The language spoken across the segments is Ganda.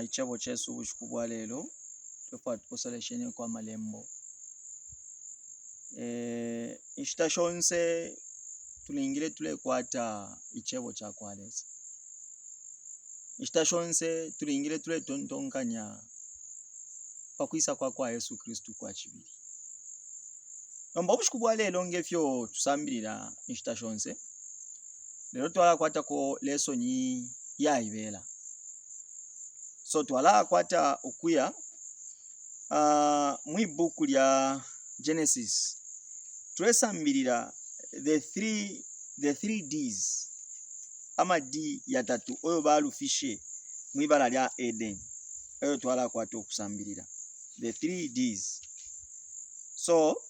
ichebo chesu bushikubwa lelo tufa tukoseleshene kwa malembo ishita shonse tulingile tulekwata ichebo cha kwaleza ishita shonse tulingile tule tontonkanya pakwisa kwa Yesu Kristu kwa chibiri nomba bushikubwa lelo ngefyo tusambilira ishita shonse lero twala kwata ko lesoni ya ibela so twala kwata okuya mwibuku lya Genesis tulesambirira the three D's ama D ya tatu oyo balufishe mwibala lya Eden oyo twala kwata okusambirira the 3 D's. So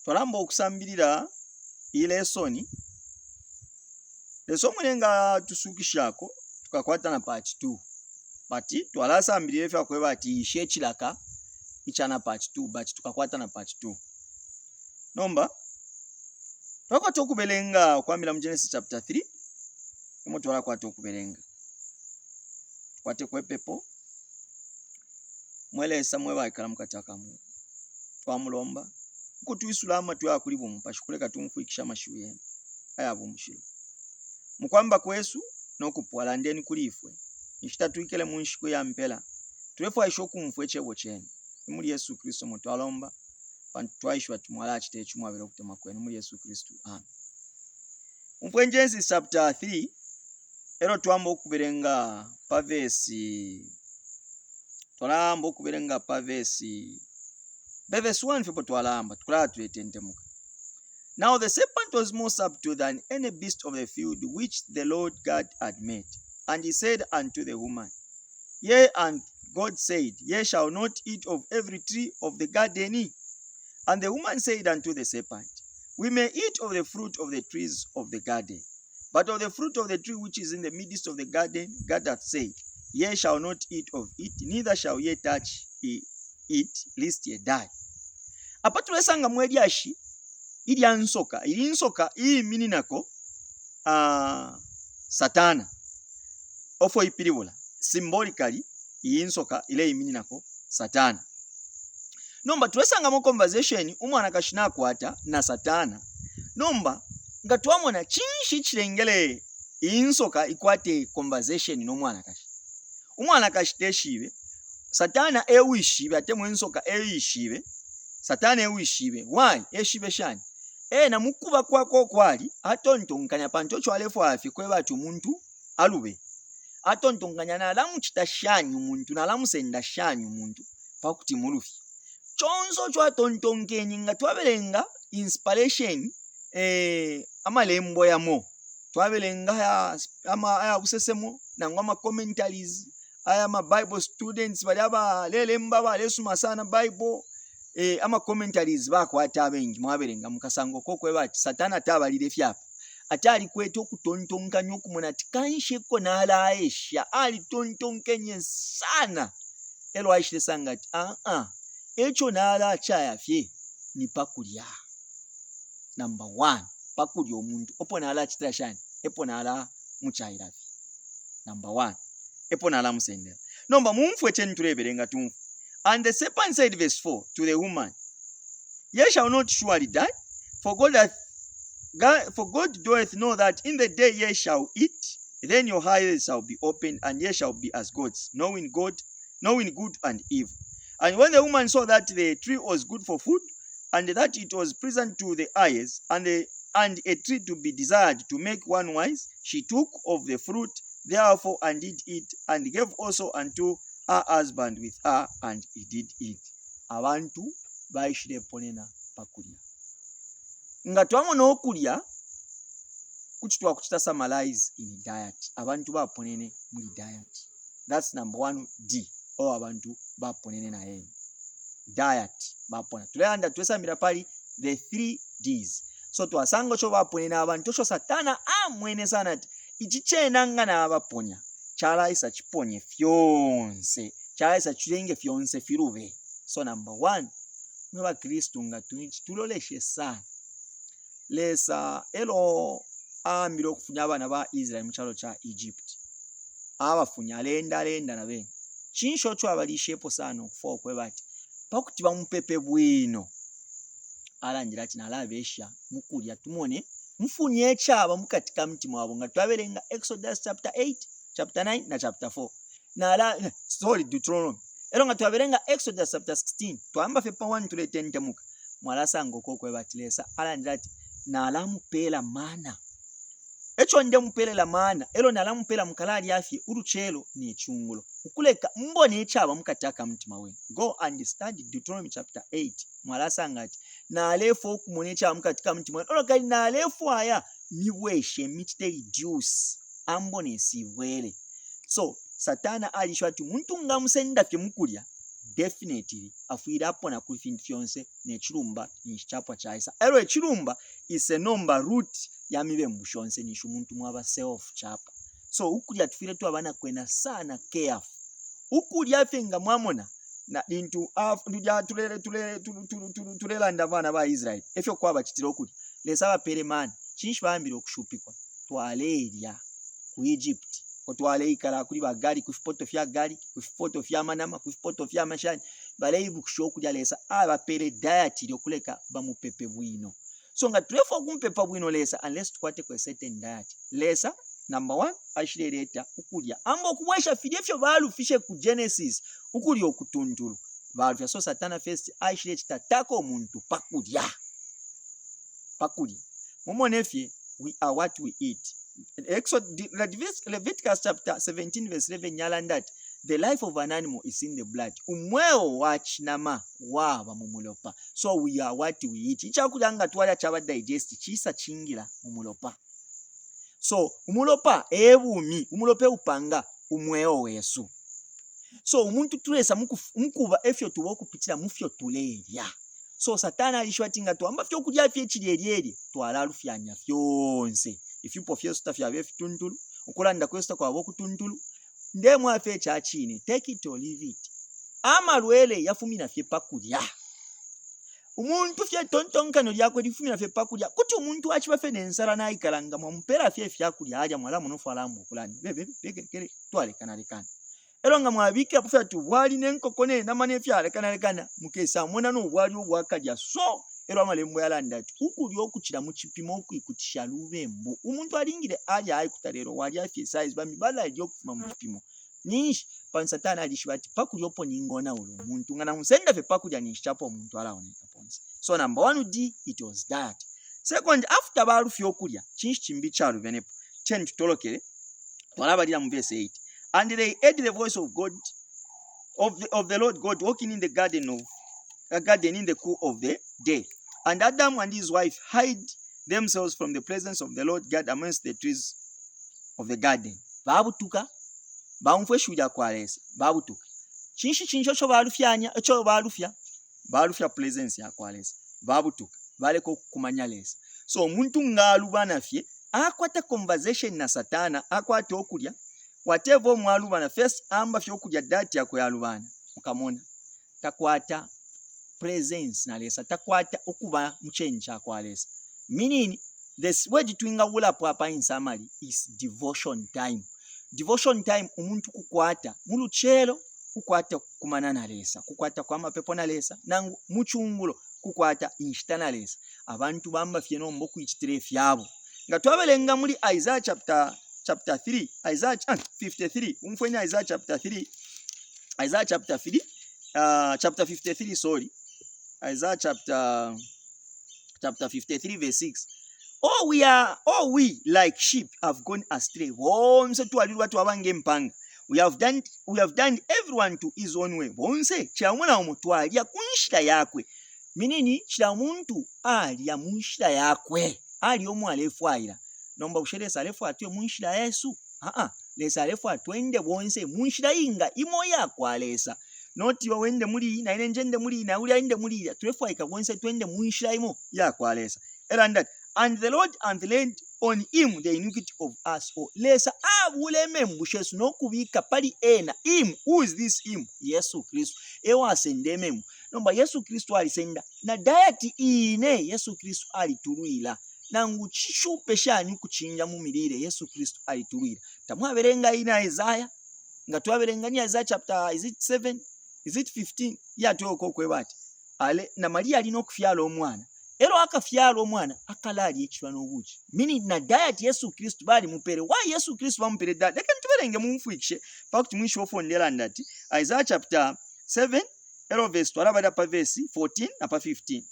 twalamba okusambirira ilesoni leso mwenenga tusukishako tukakwata na part 2 bati twalasambirira fya kwe bati ishe chilaka ichana part 2 bati tukakwata na part 2 nomba twakwata okubelenga okwamira mu Genesis chapter 3 imo twala kwata okubelenga kwate kwepepo mwelesa mwebakala mukataka mu twamulomba kutwisula amatu yakulibo mpashikuleka tumfuikisha mashuye aya bumushiro mukwamba kwesu nokupwala ndeni kulifwe ishitatuikele munshiko ya mpela tulefu aisho kumfwe chebo chene muri Yesu Kristo mutwalomba pantu twaishwa tumwala chite chumwabira kutema kwenu muri Yesu Kristo amen. Umfwe Genesis chapter 3 ero twamba okuberenga pa verse twalamba okuberenga pa verse 1 fipo twalamba tukula tuletentemuka. Now the serpent was more subtle than any beast of the field which the Lord God had made. And he said unto the woman, Yea, and God said, Ye shall not eat of every tree of the garden. And the woman said unto the serpent, We may eat of the fruit of the trees of the garden. But of the fruit of the tree which is in the midst of the garden, God hath said, Ye shall not eat of it, neither shall ye touch it, lest ye die. Apatulesanga mweli ashi, ili nsoka iyi mininako satana ofo ipiribula symbolically iyi nsoka ile imininako satana nomba tulesanga mu conversation umwana kashina kwata na satana nomba nga twamona chinshi chilengele iyi nsoka ikwate conversation no umwana kashiteshibe satana ewishibe ate mu nsoka ewishibe satana ewishibe why eshibe shani na mukuba kwako kwali atontonkanya pantocho alefu afi kwe batu muntu alube atontonkanya na alamu chitashanyu muntu na alamu senda shanyu muntu pakuti mulufi chonzo chwa tontonkenyi nga twabelenga inspiration amalembo yamo twabelenga ya busesemo na ngoma commentaries aya ma Bible students bali aba lelemba balesuma sana Bible ama commentaries bakwata abengi mwabelenga mukasango kokwe bati satana tabalire fyapa atali kwete okutontonkanya okumona tikanshe ko nalaesha ali tontonkenye sana elo aishile sangati echo nala chaya fye ni pakulya number 1 pakulya omuntu opo nala chitashani epo nala muchaira fye number 1 epo nala musendera nomba mumfwe cheni tulebelenga tumfu. And the serpent said, verse 4, to the woman, Ye shall not surely die, for God doeth know that in the day ye shall eat, then your eyes shall be opened, and ye shall be as gods, knowing good and evil. And when the woman saw that the tree was good for food, and that it was pleasant to the eyes, and a tree to be desired to make one wise, she took of the fruit therefore and did eat, and gave also unto her husband with her, and he did eat. Abantu baishire ponena pakulya. Nga twamona okulya kuchitwa kuchita summarize in diet. Abantu baponene muri diet. That's number 1 D. O abantu baponene na yeye. Diet bapona. Tuleanda twesamira pali the 3 D's. So twasango cho baponene abantu cho satana amwene sana ichichena ngana abaponya. Chala isa chiponye fyonse chala isa chilenge fyonse firube. So number 1 mweba Kristu nga tuloleshe sana lesa elo ambiro kufunya abana ba Israel mu chalo cha Egypt abafunya alenda nabe chinsho chwa abalishepo sana okufa okwebati pakuti bamupepe bwino alangira ati nalabesha mukulya tumone mfunye ekyaba mukatika mtima wabo nga twaberenga Exodus chapter 8 chapter 9 na chapter 4 Deuteronomy ero nga twaberenga Exodus chapter 16 twamba fepa 1 to 10 temuka mwalasa ngoko kwebatilesa alangira ati nalamupela mana echo nde mupela mana ero nalamupela mukalali afye uruchelo ni chungulo ukuleka mbone ekyaba mukataka mtima we go and study Deuteronomy chapter 8 mwalasa ngati nalefu okumone ekyaba mukatika mtima we ero kali nalefu aya miweshe mititeri juice ambone sibwele so satana alishwa ati muntu nga musenda fye mukulya definitely afuira hapo na kufinti fyonse nechirumba nichapwa chaisa ero echirumba is a number root ya mibe mbushonse nishu muntu mwaba self chapa so ukulya tufire tu abana kwena sana careful ukulya fenga mwamona na into nduja tulera ndavana ba Israel efyo kwaba chitira okulya lesa bapere man chinshi bambira okushupikwa twaleria ku Egypt otwale ikala kuli bagari kufipoto fya gari kufipoto fya manama kufipoto fya mashani baleibu kushokulya lesa abapere diet lyokuleka bamupepe bwino so nga tulefo kumpepa bwino lesa unless tukwate kwa certain diet lesa number 1 ashireta ukulya ambo okubwesha fidefyo balufishe ku Genesis ukulya okutundulu balufya so satana first ashireta tako omuntu pakulya mumonefye we are what we eat. Leviticus chapter 17 verse 11 yalandat the life of an animal is in the blood umweo wachinama waba mumulopa so we are what we eat ichakulanga twala chaba digest chisa chingira mumulopa so umulopa ebumi umulope upanga umweo wesu so umuntu tulesa mukuba efyo tuwokupitira mufyo tuleya so satana alishwatinga tuamba fyo kulya fye chirerieri twala lufyanya fyonse ifipo fye stuff ya befitundulu ukulanda kwesta kwa bokutundulu ndemu afe chachine take it or leave it amalwele yafumina fye pakulya umuntu fye tontonkano lyakwe lifumina fye pakulya kuti umuntu achibafe nensala nayikalanga mwampera fye fyakulya aja mwala munofu alambu okulanda bebe twale kanalekana ero nga mwabike apufya tu bwali nenkokone namane fya lekanalekana mukesa mona no bwali obwakalya so ero amalembo yalanda ati ukulya okukira mu kipimo okwikutisha lubembo umuntu alingire ali ayi kutalero wali afye size bami bala lyo kufuma mu kipimo nishi pan satana alishibati pakulya opo ningona ulo umuntu ngana musenda fe pakulya nishapo umuntu alaoneka ponse so number 1 d it was that second after balufya okulya chinshi chimbi chalu benepo chen tutolokere walabalira mu verse 8 and they heard the voice of God of the Lord God walking in the garden in the cool of the day. And Adam and his wife hid themselves from the presence of the Lord God amongst the trees of the garden. Babutuka bamfweshuja kwalesa babutuka chinsho cho balufyanya echo balufya presence ya kwalesa babutuka baleko kumanya lesa so omuntu ngalu banafye akwata conversation na satana akwata okulya whatever omwalubana first amba fyokulya dati yako yalubana mukamona takwata presence na lesa takwata okuba muchenja kwa lesa meaning this word twinga wula papa in summary is devotion time umuntu kukwata muluchelo kukwata kumana na lesa kukwata kwa mapepo na lesa nangu muchungulo kukwata inshitana lesa abantu bamba fyeno mboku ichitire fyabo nga twabelenga muri Isaiah chapter 3 Isaiah 53 umfanya Isaiah chapter 3 chapter 53 sorry Isaiah chapter 53 verse 6 we like sheep have gone astray bonse twalirwa twabange mpanga we have done everyone to his own way bonse kyamuna omutwalya kunshira yakwe minini kira muntu alya munshira yakwe ali omwalefu ayira nomba usheresa alefu atyo munshira Yesu lesa alefu atwende bonse munshira inga imo yakwalesa not yo wende muri na injende muri na uli inde muri tulefu aika bonse twende munshira imo yakwalesa and the Lord and laid on him the iniquity of us all lesa abuleme mbushesu nokubika pali ena him who is this him Yesu Kristo ewa sendeme nomba Yesu Kristo alisenda na diet ine Yesu Kristo alituluila nangu chishupe shani kuchinja mu mirire Yesu Kristo alituluila tamwaberenga ina Isaiah nga twaberenga ni Isaiah chapter is it 7 is it 15 yatoko kwebati ale na Maria alina okufyala omwana ero akafyala omwana akalali ekirwa n'obuki mini na diet Yesu Kristo bali mupere why Yesu Kristo bamupere diet leka tuberenge mumfuikishe fact mwisho ofondera ndati Isaiah chapter 7 ero verse twalabada pa verse 14 na pa 15.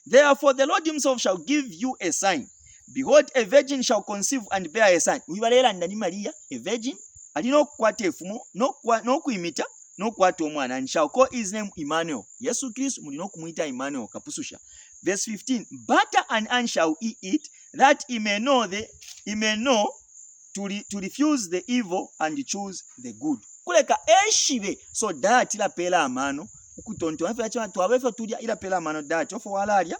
Therefore the Lord himself shall give you a sign. Behold, a virgin shall conceive and bear a son. Wibalera ndani Maria, a virgin, alina okukwata efumo, n'okuyimita, n'okukwata omwana, and shall call his name Emmanuel. Yesu Kristo mulina okumuyita Emmanuel kapususha. Verse 15. Butter and hand shall he eat, that he may know to refuse the evil and choose the good. Kuleka eshibe so that ila pela amano ukutonto afa cha twabefe tulya ila pela amano that ofo walalia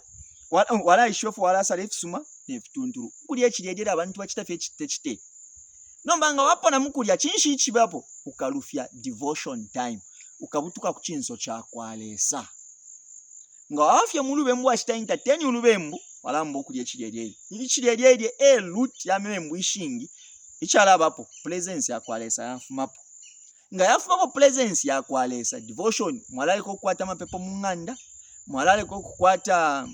wala ishofu wala salefsuma nefutunturu kuli ekiryedyera abantu bakitafe ekite nombanga wapona mukulya kinshi kibapo ukalufya devotion time ukabutuka ku kinso kya kwalesa nga wafya mulubembu akitainta 10 ulubembu wala mbo kulya ekiryedyere ikiryedyere root ya membu ishingi ichalabapo presence ya kwalesa yafumapo nga yafumapo presence ya kwalesa devotion mwalale ko kukwata mapepo munganda mwalale ko kukwata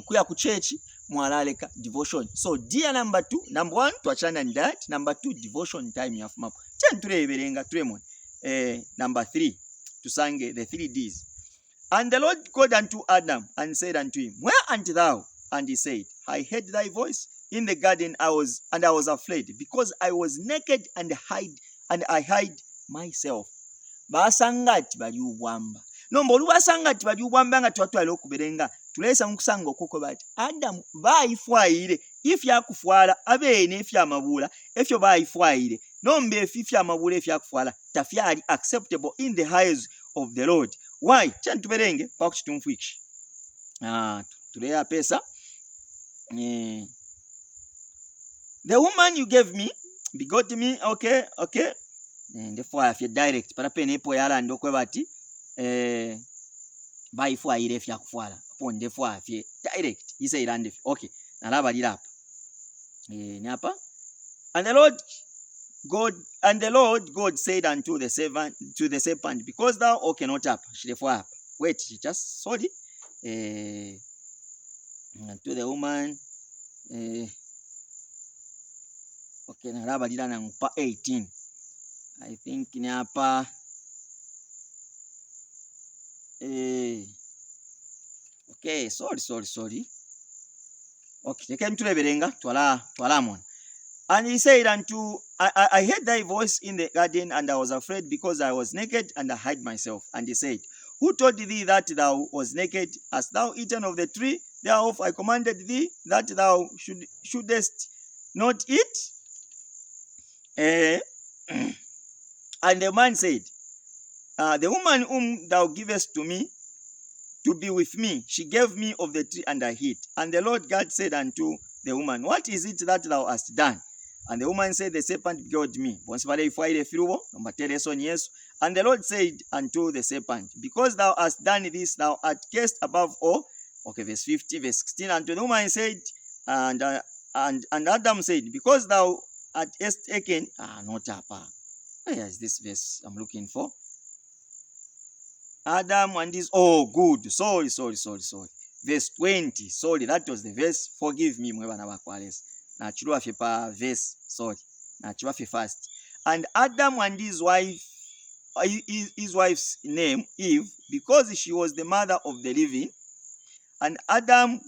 kuya ku church mwalaleka devotion. So dear number 2, number 1 twachana ni that, number 2 devotion time yafumapo tuleberenga turemon number 3 tusange the 3 D's. And the Lord called unto Adam and said unto him, where art thou? And he said, I heard thy voice in the garden, I was afraid, because I was naked and I hide myself. Basangati bali ubwamba. Nombo lubasangati bali ubwamba nga twatwale okuberenga tulesa nkusanga okoko bati Adam baifwaire ifya kufwala abene ifya mabula efyo baifwaire nombe ifya mabula ifya kufwala tafyali acceptable in the eyes of the Lord. Why? Chantuberenge pakuchitumfuikishi. Tulea pesa. The woman you gave me begot me, okay. Therefore if you direct para pene po yala ndokwe bati baifwaire ifya kufwala upon therefore if you direct he say land okay nalaba lilapa nyapa. And the Lord God said unto the serpent, because thou okay not up wait just sorry to the woman okay nalaba lila na pa 18 I think nyapa okay sorry okay tekem tuleberenga twalamon. And he said unto I heard thy voice in the garden, and I was afraid, because I was naked and I hid myself. And he said, who told thee that thou was naked? Hast thou eaten of the tree thereof I commanded thee that thou shouldest not eat? And the man said, the woman whom thou givest to me to be with me, she gave me of the tree, and I hid. And the Lord God said unto the woman, what is it that thou hast done? And the woman said, the serpent beguiled me. And the Lord said unto the serpent, because thou hast done this, thou art cursed above all. Okay, verse 50, verse 16. And the woman said, and Adam said, because thou art taken, not up. Where is this verse I'm looking for? Adam and this, good. Sorry. Verse 20, sorry, that was the verse. Forgive me, mwebana bakwales. Na chulwa fe pa verse, sorry. Na chulwa fe fast. And Adam and his wife's name, Eve, because she was the mother of the living. And Adam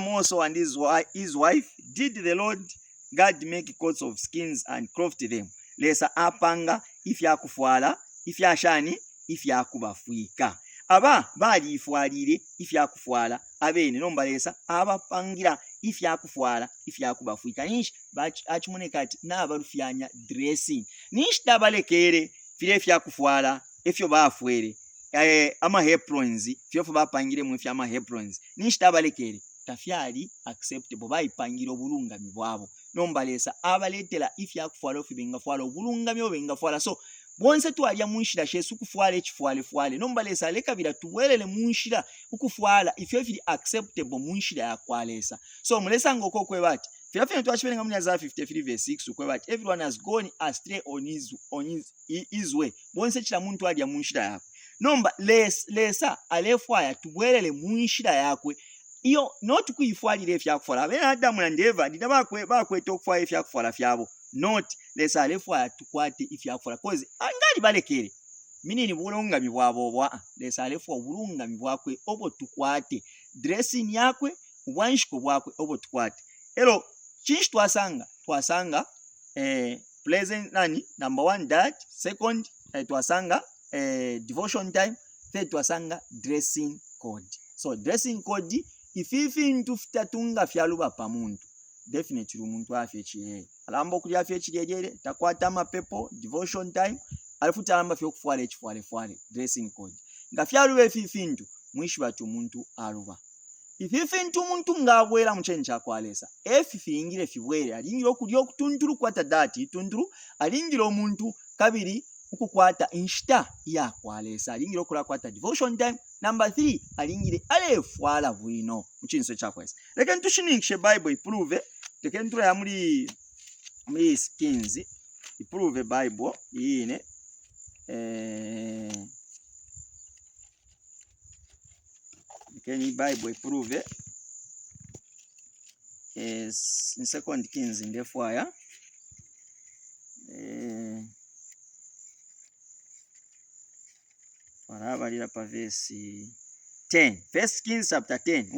also and his wife did the Lord God make coats of skins and clothed them. Lesa apanga, ifya kufwala, ifya shani, ifya kubafuika. Aba bali ifwalire ifya kufwala abene nombalesa abapangira ifya kufwala ifya kubafuika nish achimonekati n'abalufyanya dressing nish tabalekere file ifya kufwala efyo bafwere ama aprons fyo bapangire mu ifya ama aprons nish tabalekere tafyali acceptable bayipangira obulungami bwabo nombalesa abaletera ifya kufwala ofibenga fwala obulungami obenga fwala so bonse twalya munshira shesu kufwala ekifwale nombalesa leka bila tuwelele munshira ukufwala ifyo fili acceptable munshira ya kwalesa so mulesa ngoko kwebati Filafine twashibenga mu Isaiah 53 verse 6 ukwe bati everyone has gone astray on his way. Bonse kila muntu alya mu nshira yakwe. Nomba lesa alefwaya tubwerele mu nshira yakwe. Iyo not kuifwalira efyakufola. Abena Adamu na Eva ndida bakweta okufwa efyakufola fyabo. Not lesa alefwaya tukwate efyakufola cause angali balekere. Minini bulungami bwabo bwa lesa alefwa bulungami bwakwe obo tukwate. Dressing yakwe ubwanshiko bwakwe obo tukwate. Elo chinshi twasanga pleasant number 1 that, second twasanga devotion time, third twasanga dressing code. So dressing code ififintu fitatunga fyaluba pa muntu definitely umuntu afye ekiye alamba okuli afye ekirejere takwata amapepo devotion time alifuta alamba fyo kufwala ekifwale dressing code nga fyaluba efifintu mwishi batu muntu aluba ififintu muntu ngabwera muchenyi kyakwalesa efifingire fibwere alingira okuli okutunturu kwata dati tunturu alingira omuntu kabiri ukukwata inshita ya kwalesa alingira okula kwata devotion time. Number 3 alingire alefwala bwino muchinso kyakwesa. Leka ntushinikishe Bible iprove leka ntura ya muri skins iprove Bible yine Can Bible iprove in 2 Kings in the fire verse 10. 1 Kings chapter 10.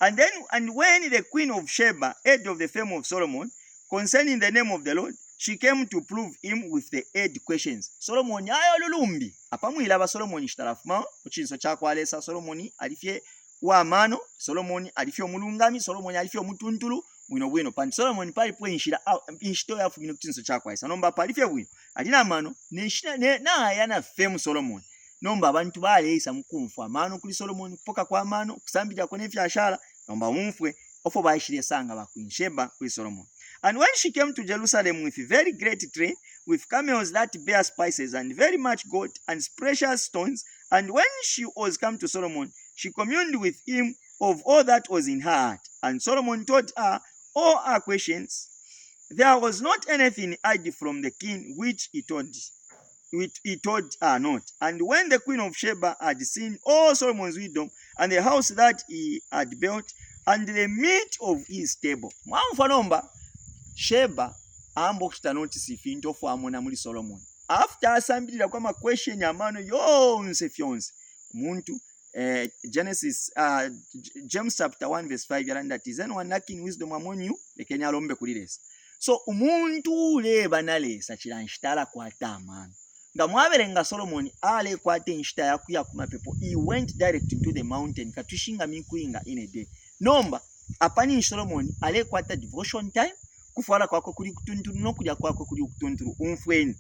And when the queen of Sheba heard of the fame of Solomon concerning the name of the Lord, she came to prove him with the 8 questions. Solomon ayo lulumbi apamwilaba Solomon shitarafuma muchinso kyakwalesa. Solomon alifye wa mano, Solomon alifye omulungami, Solomon alifye omutuntulu bwino pandi Solomon pali pwenshira inshito yafu bino kuchinso kyakwalesa nomba palifye bwino alina mano neshina na yana fame Solomon nomba abantu baleisa mukumfu amano kuli Solomon kupoka kwa amano kusambira kone fyashara nomba mumfwe ofo baishire sanga ba Queen Sheba kuli Solomon. And when she came to Jerusalem with a very great train, with camels that bear spices and very much gold and precious stones, and when she was come to Solomon, she communed with him of all that was in her heart. And Solomon told her all her questions. There was not anything hid from the king which he told her not. And when the queen of Sheba had seen all Solomon's wisdom and the house that he had built and the meat of his table. Mwamfanomba Sheba ambo kita notice ifinto fo amona muri Solomon. After asambirira kwa question amano yonse fyonse. Muntu Genesis James chapter 1 verse 5 yaranda is anyone lacking wisdom among you lekenya lombe kuliresa. So umuntu leba nalesa chilanshitala kwa tamano. Nga mwaberenga Solomon ale kwate inshita yakuya kumapepo. He went direct into the mountain katushinga minkuinga in a day. Nomba apani Solomon ale kwata devotion time kufala kwako kuli kutunturu no kujya kwako kuli kutunturu umfweni.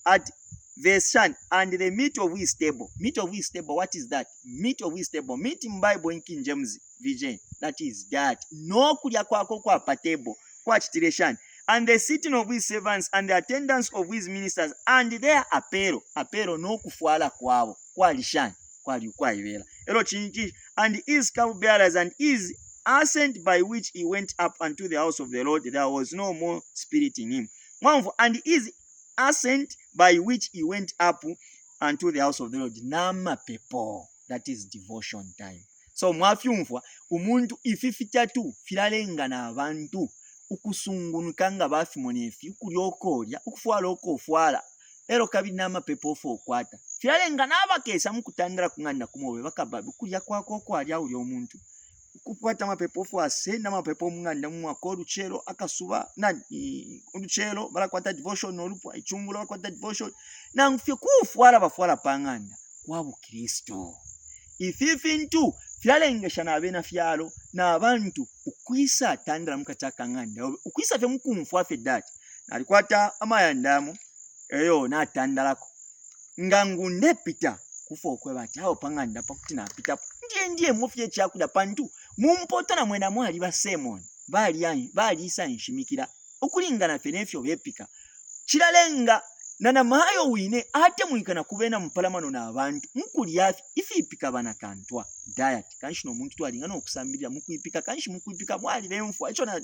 At verse 1 and the meat of his table. Meat of his table, what is that? Meat of his table. Meat in Bible in King James Version. That is that. No kujya kwako kwa pa table. Kwa chitiration. And the sitting of his servants and the attendance of his ministers and their apparel no kufwala kwabo kwa lishani kwa ibela elo chinji and his cupbearers and his ascent by which he went up unto the house of the Lord, there was no more spirit in him. And his ascent by which he went up unto the house of the Lord, nama pepo, that is devotion time. So mwafyumfwa umuntu ififitatu filalenga na abantu ukusungunukanga bafimonyefi ukulyokolya ukufwala okofwala ero kabiri n'amapepo ofo okwata filalenga n'abakesa mukutandira kunganda kumobe bakababi kulya kwako kwalya uli omuntu ukukwata amapepo ofo asenda amapepo munganda mwako oluchero akasuba oluchero balakwata devotion olupwa ichungula bakwata devotion nangufye kufwala bafwala panganda kwabu Kristo ififintu filalengesha nabena fyalo n'abantu ukwisa atandira mukataka nganda ukwisa fe mukumfu afe dati nalikwata amayandamu eyo natandalako ngangu nepita kufa okwebati awo panganda pakuti napita ndiye mufye kyakuda pantu mumpotana mwena mwali ba Simon bali isa nshimikira okulingana fe nefyo byepika kiralenga nana mayo wine ate mwikana kubena mupalamano na abantu mukulya ifipika bana kantwa diet kanshi no muntu twalinga no kusambirira mukuipika kanshi mukuipika mwali bemfu acho na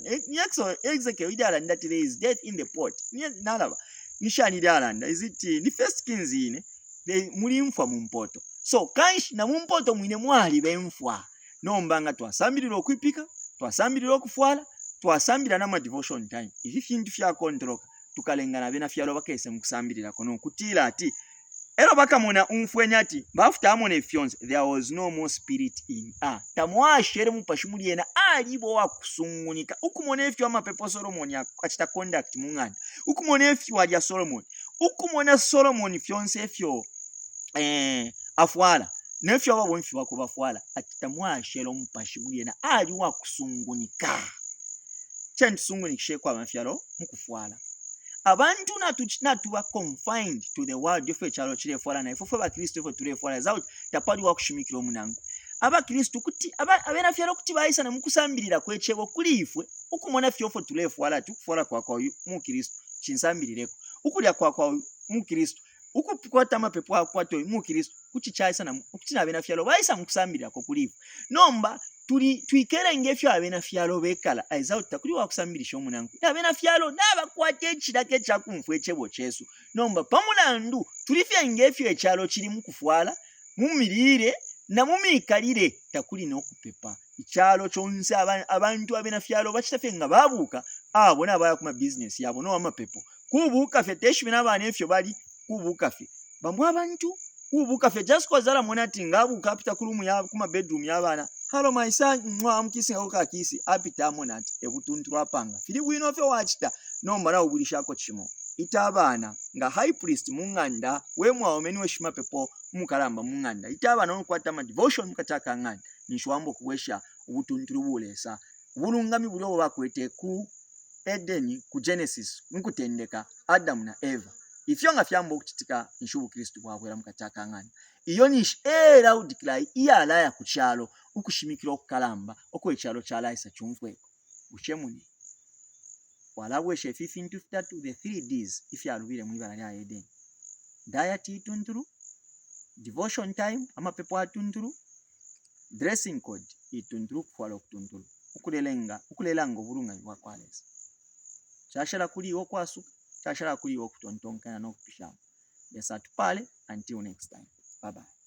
exeke idala ndati there is death in the pot nalaba nishani idala nda is it ni first kings ine muri mfa mu mpoto so kanshi na mu mpoto mwine mwali bemfwa nombanga twasambirira okuipika twasambirira okufwala twasambira na devotion time ifi fintu fya kontroka tukalengana bena fyalo bakese mukusambirira kono kutira ati ero bakamona umfwenya ati bafuta amone fyons there was no more spirit in tamwashere mupashimuli yena alibo wakusungunika ukumona efyo amapepo Solomon yakachita conduct munganda ukumona efyo alya Solomon ukumona Solomon fyons efyo afwala nefyo abo bonfi wako bafwala ati tamwashere mupashimuli yena ali wakusungunika chanti sungunikishe kwa mafyalo mukufwala abantu natuba confined to the world of echalo chile fwala na ifo ba Kristo ifo tule fwala zao tapali wakushimikira omunango aba Kristo kuti abena fyalo kuti bayisa na mukusambirira kwechebo kulifwe ukumona fyofo tule fwala tukufwala kwa mu Kristo chinsambirire ukulya kwa mu Kristo ukukwata mapepo akwato mu Kristo kuchichaisa na kuti abena fyalo bayisa mukusambirira ko kulifwe nomba tuikera ngefyo abena fyalo bekala aiza tutakuli wakusambirisha omunango abena fyalo nabakwate ekirake kyakumfu echebo chesu nomba pamulandu tulifya ngefyo echalo kiri mukufwala mumirire na mumikalire takuli nokupepa ichalo chonse abantu abena fyalo bachitafe nga babuka bona baya kuma business yabo no amapepo kubuka fe teshi bina bana efyo bali kubuka fe bamwe abantu kubuka fe just kozala monati ngabu kapita kulumu ya kuma bedroom yabana halo maisa mwa mkisi ngoka kisi apita monati ebutuntu apanga fili bwino fe wachita no mara ubulishako chimo itabana nga high priest munganda wemwa omeni weshima pepo mukalamba munganda itabana okwata ma devotion mukataka nganda nishwambo kuwesha ubutuntu bulesa bulungami bulyo bakwete ku Eden ku Genesis nkutendeka Adam na Eva ifyo nga fyambo okukitika nshubu Kristo bwabwera mukataka nganda iyo nish era udikilai iyala ya kuchalo ukushimikira okukalamba okwechalo chalaisa chumfweko uchemuni walabwe she 15 to the 3 days if yalubire mwibala lya Eden diet itunturu devotion time amapepo atunturu dressing code itunturu kwalo kutunturu ukulelanga obulunga bwakwalesa chashara kuliwo kwasuka chashara kuliwo kutontonkana no kupishama yesatupale until next time bye bye.